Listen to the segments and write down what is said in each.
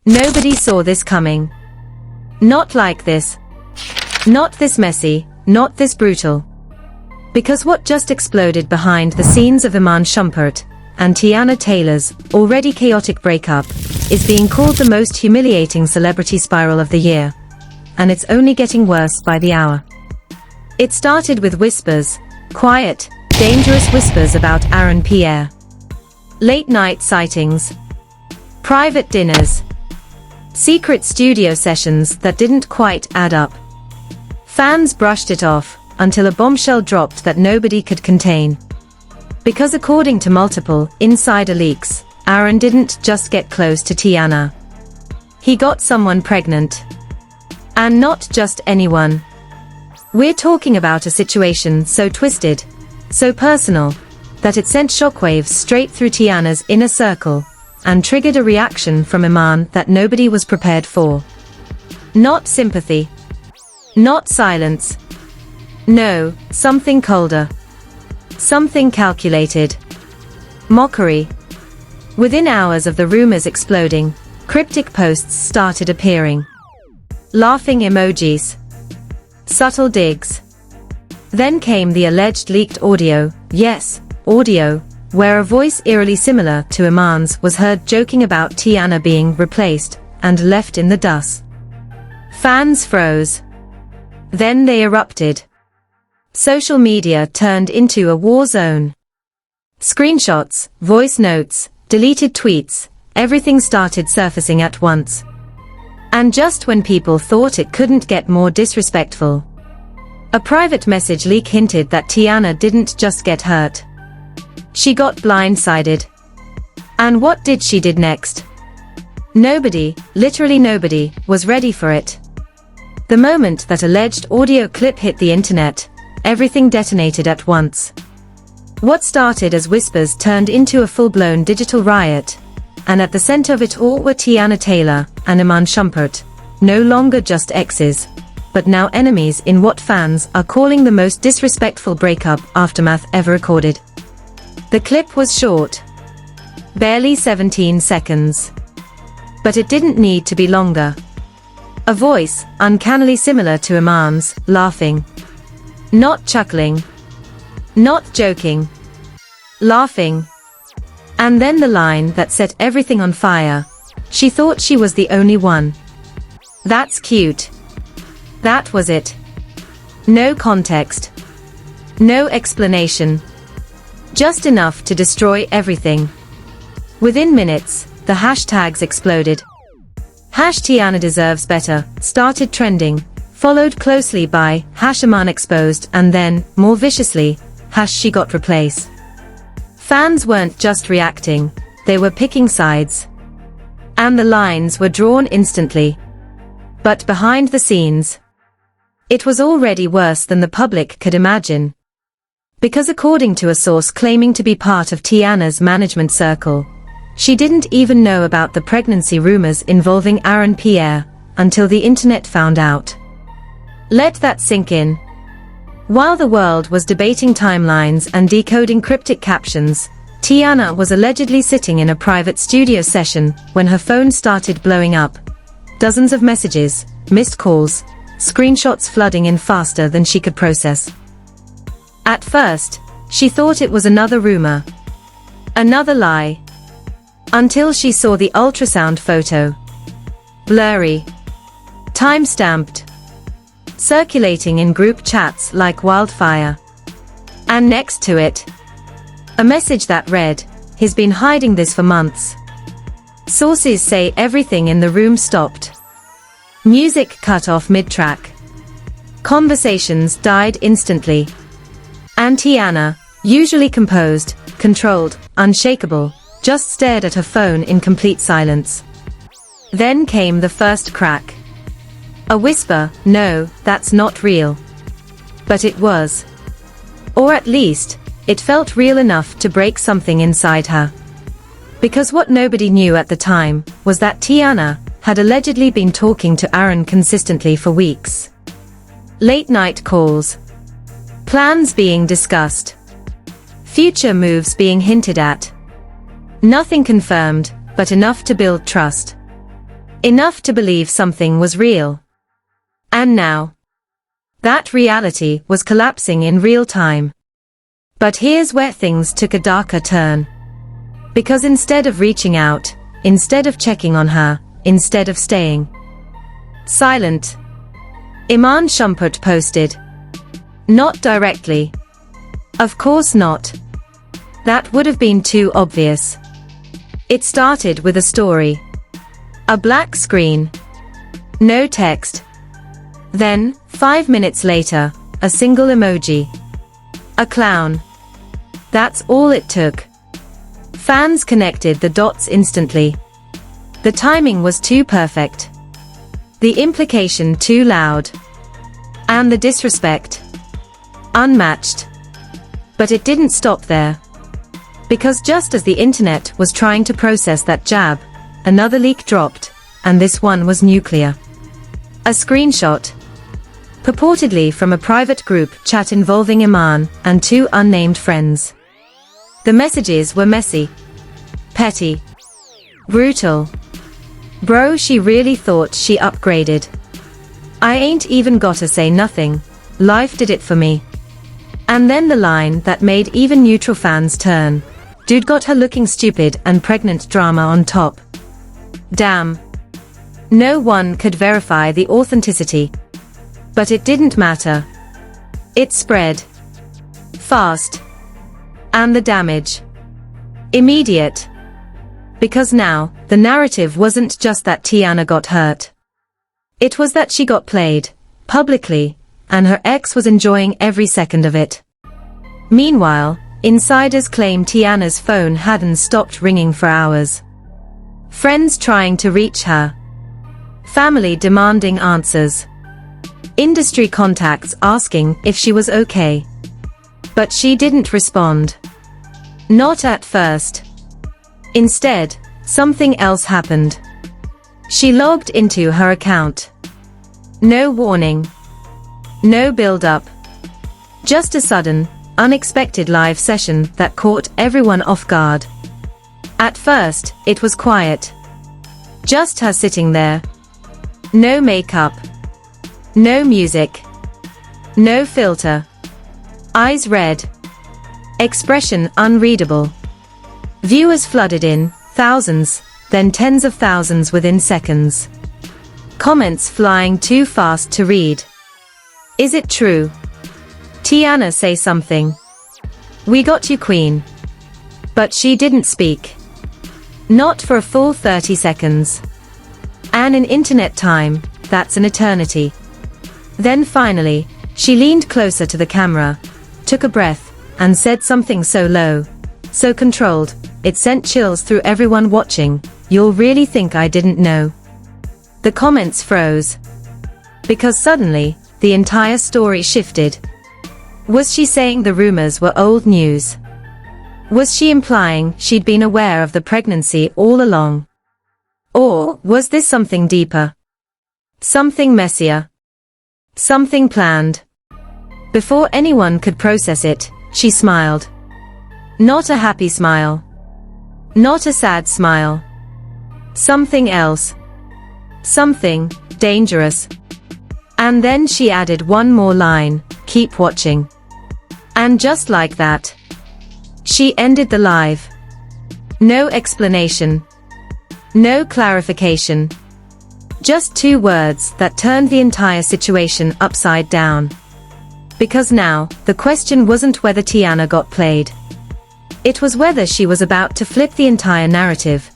Nobody saw this coming. Not like this. Not this messy, not this brutal. Because what just exploded behind the scenes of Iman Shumpert and Teyana Taylor's already chaotic breakup is being called the most humiliating celebrity spiral of the year. And it's only getting worse by the hour. It started with whispers, quiet, dangerous whispers about Pierre. Late-night sightings. Private dinners. Secret studio sessions that didn't quite add up. Fans brushed it off, until a bombshell dropped that nobody could contain. Because according to multiple insider leaks, didn't just get close to Teyana. He got someone pregnant. And not just anyone. We're talking about a situation so twisted, so personal, that it sent shockwaves straight through Teyana's inner circle, and triggered a reaction from Iman that nobody was prepared for. Not sympathy. Not silence. No, something colder. Something calculated. Mockery. Within hours of the rumors exploding, cryptic posts started appearing. Laughing emojis. Subtle digs. Then came the alleged leaked audio, yes, audio, where a voice eerily similar to Iman's was heard joking about Teyana being replaced and left in the dust. Fans froze. Then they erupted. Social media turned into a war zone. Screenshots, voice notes, deleted tweets, everything started surfacing at once. And just when people thought it couldn't get more disrespectful, a private message leak hinted that Teyana didn't just get hurt. She got blindsided. And what did she did next? Nobody, literally nobody, was ready for it. The moment that alleged audio clip hit the internet, everything detonated at once. What started as whispers turned into a full-blown digital riot, and at the center of it all were Teyana Taylor and Iman Shumpert, no longer just exes, but now enemies in what fans are calling the most disrespectful breakup aftermath ever recorded. The clip was short. Barely 17 seconds. But it didn't need to be longer. A voice, uncannily similar to Iman's, laughing. Not chuckling. Not joking. Laughing. And then the line that set everything on fire. She thought she was the only one. That's cute. That was it. No context. No explanation. Just enough to destroy everything. Within minutes, the hashtags exploded. #Teyana deserves better started trending, followed closely by #Iman exposed, and then, more viciously, #she got replaced. Fans weren't just reacting, they were picking sides. And the lines were drawn instantly. But behind the scenes, it was already worse than the public could imagine. Because according to a source claiming to be part of Teyana's management circle, she didn't even know about the pregnancy rumors involving Pierre until the internet found out. Let that sink in. While the world was debating timelines and decoding cryptic captions, Teyana was allegedly sitting in a private studio session when her phone started blowing up. Dozens of messages, missed calls, screenshots flooding in faster than she could process. At first, she thought it was another rumor. Another lie. Until she saw the ultrasound photo. Blurry. Time-stamped. Circulating in group chats like wildfire. And next to it, a message that read, "He's been hiding this for months." Sources say everything in the room stopped. Music cut off mid-track. Conversations died instantly. And Teyana, usually composed, controlled, unshakable, just stared at her phone in complete silence. Then came the first crack. A whisper, "No, that's not real." But it was. Or at least, it felt real enough to break something inside her. Because what nobody knew at the time was that Teyana had allegedly been talking to consistently for weeks. Late-night calls. Plans being discussed. Future moves being hinted at. Nothing confirmed, but enough to build trust. Enough to believe something was real. And now, that reality was collapsing in real time. But here's where things took a darker turn. Because instead of reaching out, instead of checking on her, instead of staying silent, Iman Shumpert posted. Not directly. Of course not. That would have been too obvious. It started with a story. A black screen. No text. Then, 5 minutes later, a single emoji. A clown. That's all it took. Fans connected the dots instantly. The timing was too perfect. The implication too loud. And the disrespect unmatched. But it didn't stop there. Because just as the internet was trying to process that jab, another leak dropped, and this one was nuclear. A screenshot. Purportedly from a private group chat involving Iman and 2 unnamed friends. The messages were messy, petty, brutal. Bro, she really thought she upgraded. I ain't even gotta say nothing, life did it for me. And then the line that made even neutral fans turn. Dude got her looking stupid and pregnant drama on top. Damn. No one could verify the authenticity. But it didn't matter. It spread fast. And the damage immediate. Because now, the narrative wasn't just that Teyana got hurt. It was that she got played, publicly, and her ex was enjoying every second of it. Meanwhile, insiders claim Teyana's phone hadn't stopped ringing for hours. Friends trying to reach her. Family demanding answers. Industry contacts asking if she was okay. But she didn't respond. Not at first. Instead, something else happened. She logged into her account. No warning. No build-up. Just a sudden, unexpected live session that caught everyone off guard. At first, it was quiet. Just her sitting there. No makeup. No music. No filter. Eyes red. Expression unreadable. Viewers flooded in, thousands, then tens of thousands within seconds. Comments flying too fast to read. Is it true? Teyana, say something. We got you, queen. But she didn't speak. Not for a full 30 seconds. And in internet time, that's an eternity. Then finally, she leaned closer to the camera, took a breath, and said something so low, so controlled, it sent chills through everyone watching. You'll really think I didn't know? The comments froze. Because suddenly, the entire story shifted. Was she saying the rumors were old news? Was she implying she'd been aware of the pregnancy all along? Or was this something deeper? Something messier? Something planned? Before anyone could process it, she smiled. Not a happy smile. Not a sad smile. Something else. Something dangerous. And then she added one more line, keep watching. And just like that, she ended the live. No explanation. No clarification. Just 2 words that turned the entire situation upside down. Because now, the question wasn't whether Teyana got played. It was whether she was about to flip the entire narrative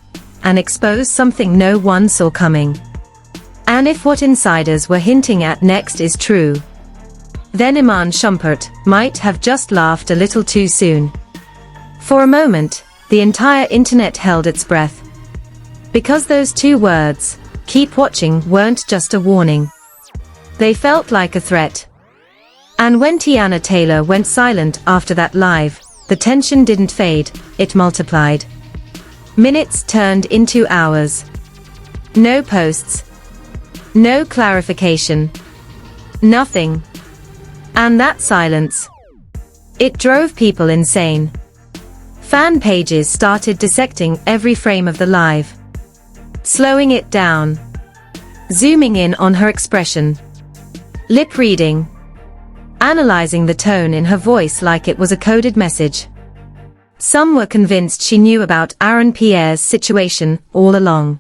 and expose something no one saw coming. And if what insiders were hinting at next is true, then Iman Shumpert might have just laughed a little too soon. For a moment, the entire internet held its breath. Because those 2 words, keep watching, weren't just a warning. They felt like a threat. And when Teyana Taylor went silent after that live, the tension didn't fade, it multiplied. Minutes turned into hours. No posts. No clarification. Nothing. And that silence. It drove people insane. Fan pages started dissecting every frame of the live. Slowing it down, zooming in on her expression, lip reading, analyzing the tone in her voice like it was a coded message. Some were convinced she knew about Pierre's situation all along.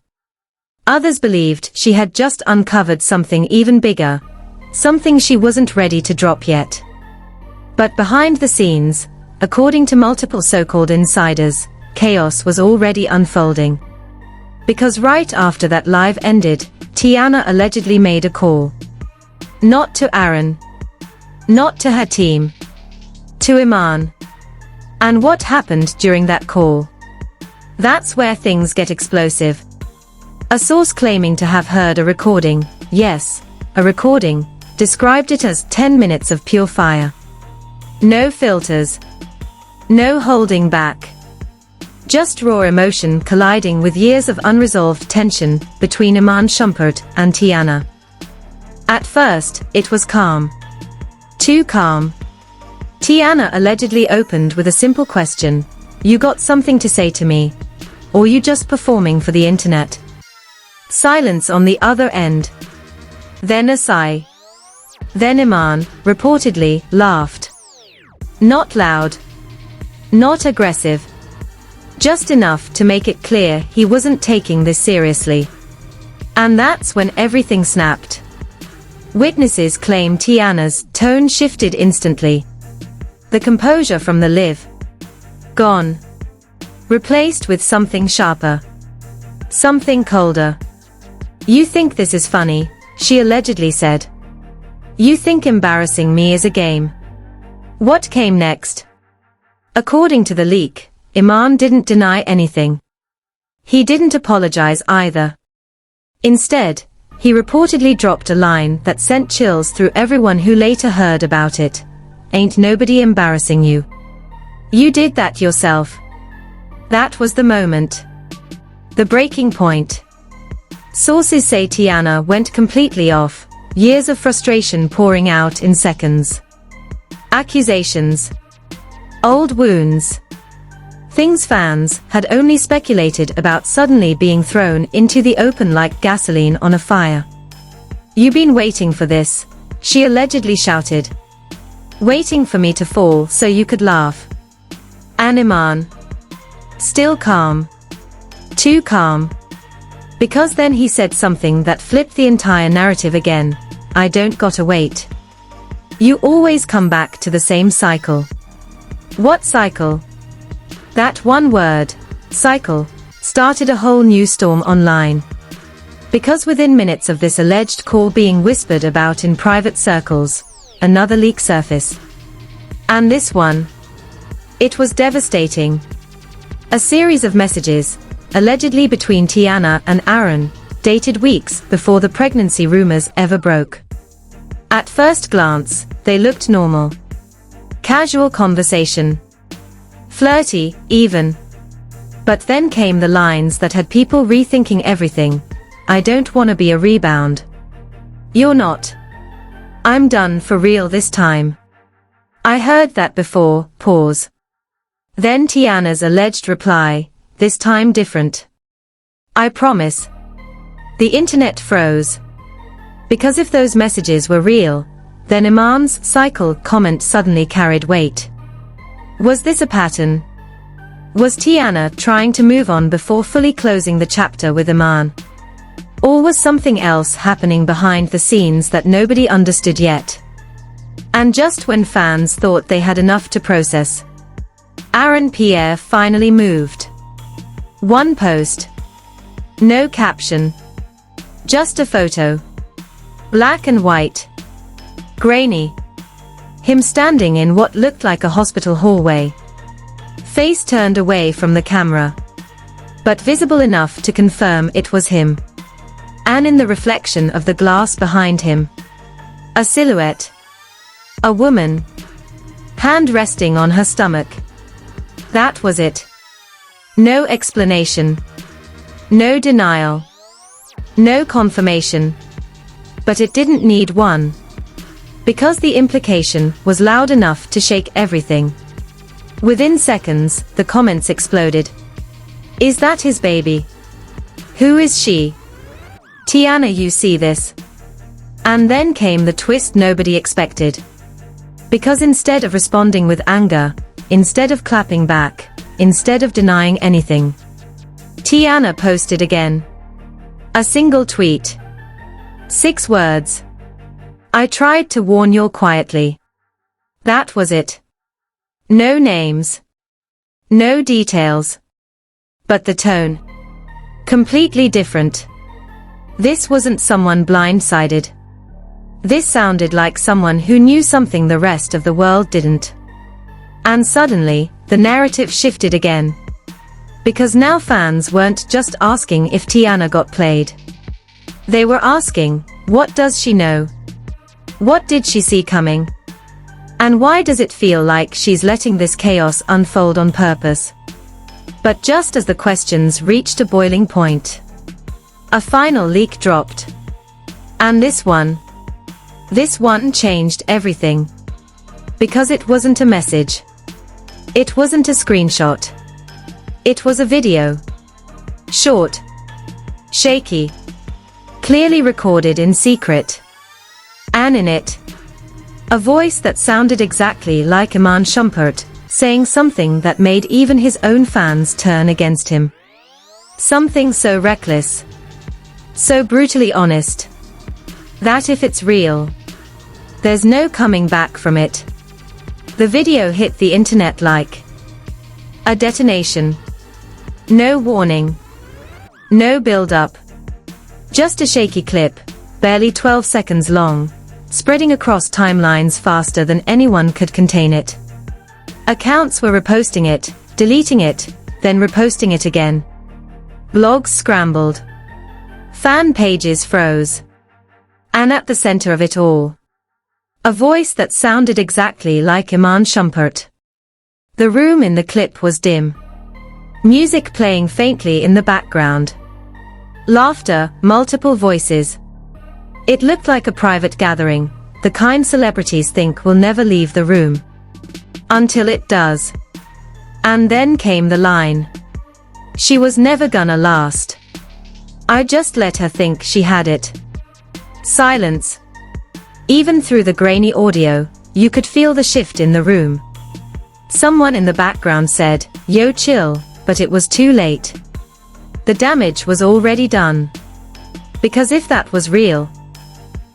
Others believed she had just uncovered something even bigger, something she wasn't ready to drop yet. But behind the scenes, according to multiple so-called insiders, chaos was already unfolding. Because right after that live ended, Teyana allegedly made a call. Not to Aaron. Not to her team. To Iman. And what happened during that call? That's where things get explosive. A source claiming to have heard a recording, yes, a recording, described it as 10 minutes of pure fire. No filters. No holding back. Just raw emotion colliding with years of unresolved tension between Iman Shumpert and Teyana. At first, it was calm. Too calm. Teyana allegedly opened with a simple question: "You got something to say to me? Or you just performing for the internet?" Silence on the other end. Then a sigh. Then Iman, reportedly, laughed. Not loud. Not aggressive. Just enough to make it clear he wasn't taking this seriously. And that's when everything snapped. Witnesses claim Teyana's tone shifted instantly. The composure from the live. Gone. Replaced with something sharper. Something colder. "You think this is funny," she allegedly said. "You think embarrassing me is a game." What came next? According to the leak, Iman didn't deny anything. He didn't apologize either. Instead, he reportedly dropped a line that sent chills through everyone who later heard about it. "Ain't nobody embarrassing you. You did that yourself." That was the moment. The breaking point. Sources say Teyana went completely off, years of frustration pouring out in seconds. Accusations. Old wounds. Things fans had only speculated about suddenly being thrown into the open like gasoline on a fire. "You been waiting for this," she allegedly shouted. "Waiting for me to fall so you could laugh." And Iman. Still calm. Too calm. Because then he said something that flipped the entire narrative again. "I don't gotta wait. You always come back to the same cycle." What cycle? That one word, cycle, started a whole new storm online. Because within minutes of this alleged call being whispered about in private circles, another leak surfaced. And this one. It was devastating. A series of messages, allegedly between Teyana and Aaron, dated weeks before the pregnancy rumors ever broke. At first glance, they looked normal. Casual conversation. Flirty, even. But then came the lines that had people rethinking everything. "I don't wanna be a rebound." "You're not." "I'm done for real this time." "I heard that before." Pause. Then Teyana's alleged reply, "This time different. I promise." The internet froze. Because if those messages were real, then Iman's cycle comment suddenly carried weight. Was this a pattern? Was Teyana trying to move on before fully closing the chapter with Iman? Or was something else happening behind the scenes that nobody understood yet? And just when fans thought they had enough to process, Pierre finally moved. One post. No caption. Just a photo. Black and white. Grainy. Him standing in what looked like a hospital hallway. Face turned away from the camera. But visible enough to confirm it was him. And in the reflection of the glass behind him. A silhouette. A woman. Hand resting on her stomach. That was it. No explanation. No denial. No confirmation. But it didn't need one. Because the implication was loud enough to shake everything. Within seconds, the comments exploded. Is that his baby? Who is she? Teyana, you see this? And then came the twist nobody expected. Because instead of responding with anger, instead of clapping back, instead of denying anything, Teyana posted again. A single tweet. 6 words. I tried to warn you quietly. That was it. No names. No details. But the tone. Completely different. This wasn't someone blindsided. This sounded like someone who knew something the rest of the world didn't. And suddenly, the narrative shifted again. Because now fans weren't just asking if Teyana got played. They were asking, what does she know? What did she see coming? And why does it feel like she's letting this chaos unfold on purpose? But just as the questions reached a boiling point, a final leak dropped. And this one changed everything. Because it wasn't a message. It wasn't a screenshot. It was a video. Short. Shaky. Clearly recorded in secret. And in it, a voice that sounded exactly like Iman Shumpert, saying something that made even his own fans turn against him. Something so reckless. So brutally honest. That if it's real, there's no coming back from it. The video hit the internet like a detonation. No warning. No build-up. Just a shaky clip, barely 12 seconds long, spreading across timelines faster than anyone could contain it. Accounts were reposting it, deleting it, then reposting it again. Blogs scrambled. Fan pages froze. And at the center of it all, a voice that sounded exactly like Iman Shumpert. The room in the clip was dim. Music playing faintly in the background. Laughter, multiple voices. It looked like a private gathering, the kind celebrities think will never leave the room. Until it does. And then came the line. She was never gonna last. I just let her think she had it. Silence. Even through the grainy audio, you could feel the shift in the room. Someone in the background said, "Yo, chill," but it was too late. The damage was already done. Because if that was real,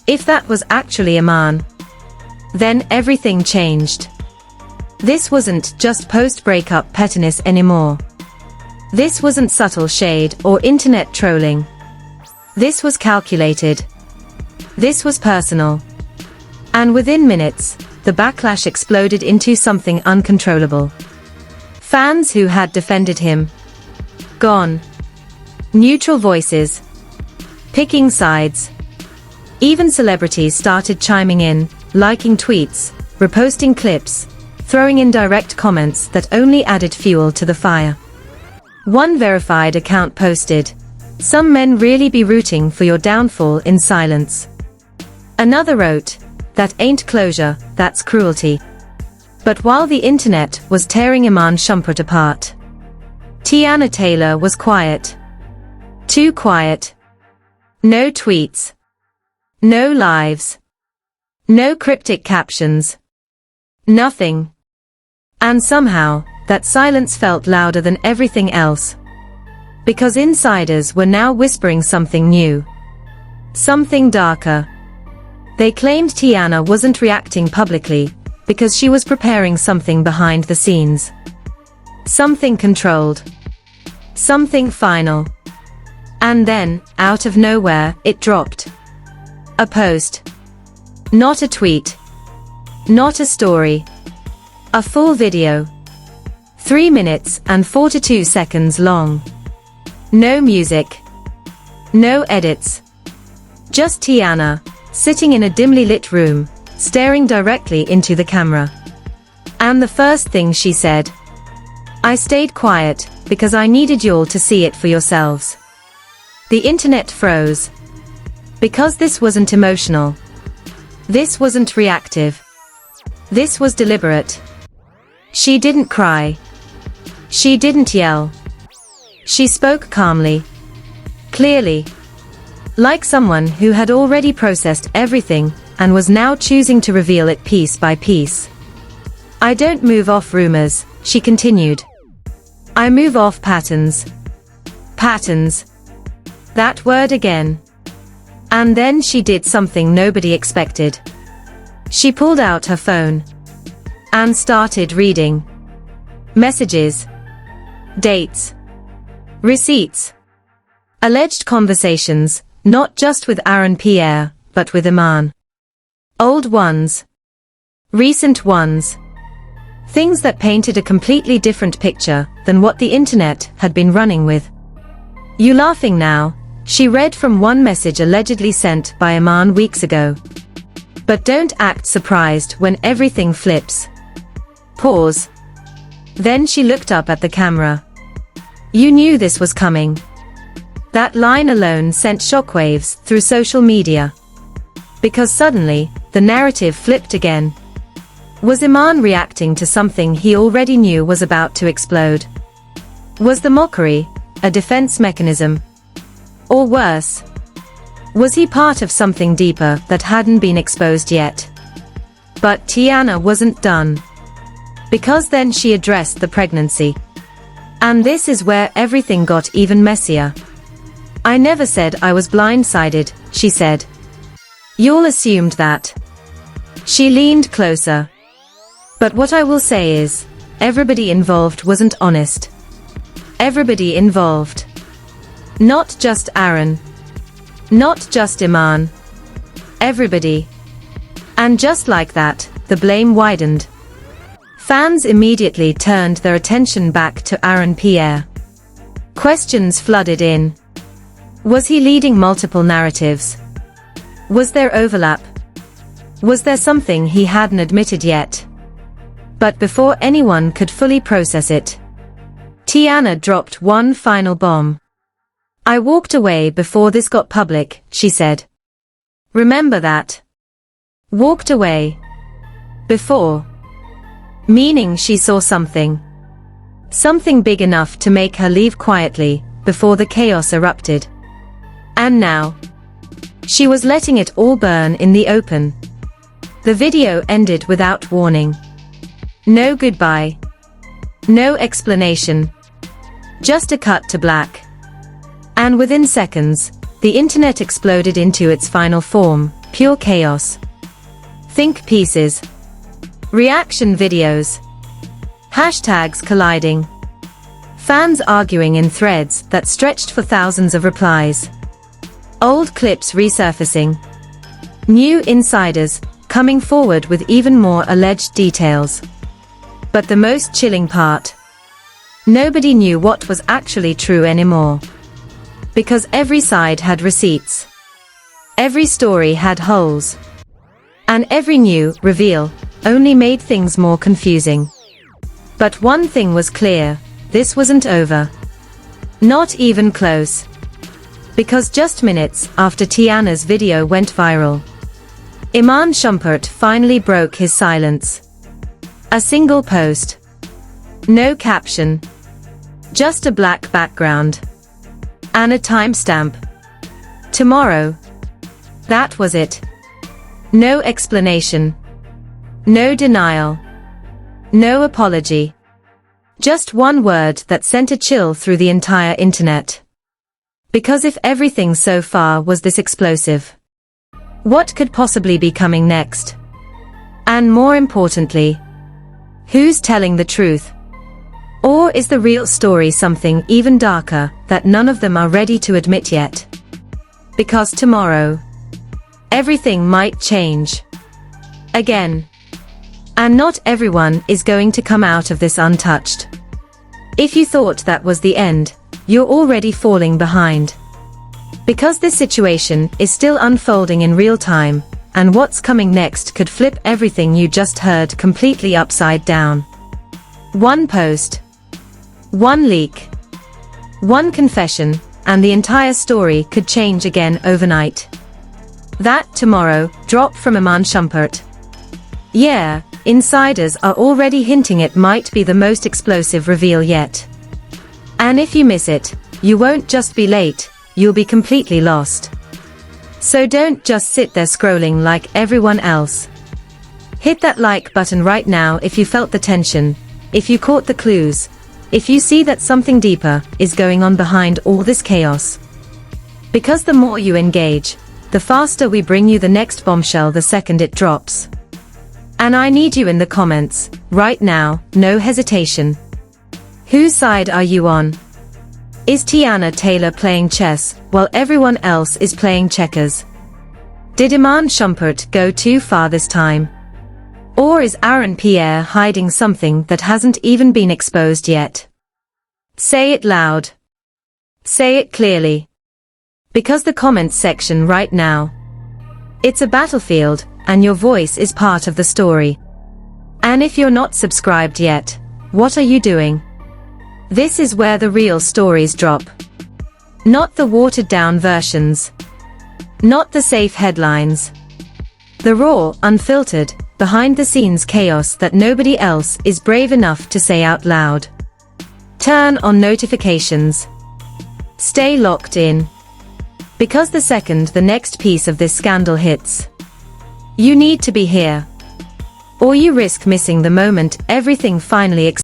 if that was actually Iman, then everything changed. This wasn't just post-breakup pettiness anymore. This wasn't subtle shade or internet trolling. This was calculated. This was personal. And within minutes, the backlash exploded into something uncontrollable. Fans who had defended him, gone. Neutral voices. Picking sides. Even celebrities started chiming in, liking tweets, reposting clips, throwing in direct comments that only added fuel to the fire. One verified account posted, "Some men really be rooting for your downfall in silence." Another wrote, "That ain't closure, that's cruelty." But while the internet was tearing Iman Shumpert apart, Teyana Taylor was quiet. Too quiet. No tweets. No lives. No cryptic captions. Nothing. And somehow, that silence felt louder than everything else. Because insiders were now whispering something new. Something darker. They claimed Teyana wasn't reacting publicly, because she was preparing something behind the scenes. Something controlled. Something final. And then, out of nowhere, it dropped. A post. Not a tweet. Not a story. A full video. 3 minutes and 42 seconds long. No music. No edits. Just Teyana, sitting in a dimly lit room, staring directly into the camera. And the first thing she said, "I stayed quiet, because I needed y'all to see it for yourselves." The internet froze. Because this wasn't emotional. This wasn't reactive. This was deliberate. She didn't cry. She didn't yell. She spoke calmly. Clearly. Like someone who had already processed everything and was now choosing to reveal it piece by piece. I don't move off rumors, she continued. I move off patterns. Patterns. That word again. And then she did something nobody expected. She pulled out her phone and started reading. Messages. Dates. Receipts. Alleged conversations, not just with Pierre, but with Iman. Old ones. Recent ones. Things that painted a completely different picture than what the internet had been running with. You laughing now? She read from one message allegedly sent by Iman weeks ago. But don't act surprised when everything flips. Pause. Then she looked up at the camera. You knew this was coming. That line alone sent shockwaves through social media. Because suddenly, the narrative flipped again. Was Iman reacting to something he already knew was about to explode? Was the mockery a defense mechanism? Or worse, was he part of something deeper that hadn't been exposed yet? But Teyana wasn't done. Because then she addressed the pregnancy. And this is where everything got even messier. I never said I was blindsided, she said. You all assumed that. She leaned closer. But what I will say is, everybody involved wasn't honest. Everybody involved. Not just Aaron. Not just Iman. Everybody. And just like that, the blame widened. Fans immediately turned their attention back to Pierre. Questions flooded in. Was he leading multiple narratives? Was there overlap? Was there something he hadn't admitted yet? But before anyone could fully process it, Teyana dropped one final bomb. I walked away before this got public, she said. Remember that. Walked away. Before. Meaning she saw something. Something big enough to make her leave quietly, before the chaos erupted. And now, she was letting it all burn in the open. The video ended without warning. No goodbye. No explanation. Just a cut to black. And within seconds, the internet exploded into its final form, pure chaos. Think pieces. Reaction videos. Hashtags colliding. Fans arguing in threads that stretched for thousands of replies. Old clips resurfacing. New insiders coming forward with even more alleged details. But the most chilling part. Nobody knew what was actually true anymore. Because every side had receipts. Every story had holes. And every new reveal only made things more confusing. But one thing was clear, this wasn't over. Not even close. Because just minutes after Teyana's video went viral, Iman Shumpert finally broke his silence. A single post. No caption. Just a black background. And a timestamp. Tomorrow. That was it. No explanation. No denial. No apology. Just one word that sent a chill through the entire internet. Because if everything so far was this explosive, what could possibly be coming next? And more importantly, who's telling the truth? Or is the real story something even darker that none of them are ready to admit yet? Because tomorrow, everything might change. Again. And not everyone is going to come out of this untouched. If you thought that was the end, you're already falling behind. Because this situation is still unfolding in real time, and what's coming next could flip everything you just heard completely upside down. One post. One leak. One confession, and the entire story could change again overnight. That tomorrow drop from Iman Shumpert. Yeah, insiders are already hinting it might be the most explosive reveal yet. And if you miss it, you won't just be late, you'll be completely lost. So don't just sit there scrolling like everyone else. Hit that like button right now if you felt the tension, if you caught the clues, if you see that something deeper is going on behind all this chaos. Because the more you engage, the faster we bring you the next bombshell the second it drops. And I need you in the comments, right now, no hesitation. Whose side are you on? Is Teyana Taylor playing chess while everyone else is playing checkers? Did Iman Shumpert go too far this time? Or is Pierre hiding something that hasn't even been exposed yet? Say it loud. Say it clearly. Because the comments section right now, it's a battlefield, and your voice is part of the story. And if you're not subscribed yet, what are you doing? This is where the real stories drop. Not the watered-down versions. Not the safe headlines. The raw, unfiltered, behind-the-scenes chaos that nobody else is brave enough to say out loud. Turn on notifications. Stay locked in. Because the second the next piece of this scandal hits, you need to be here. Or you risk missing the moment everything finally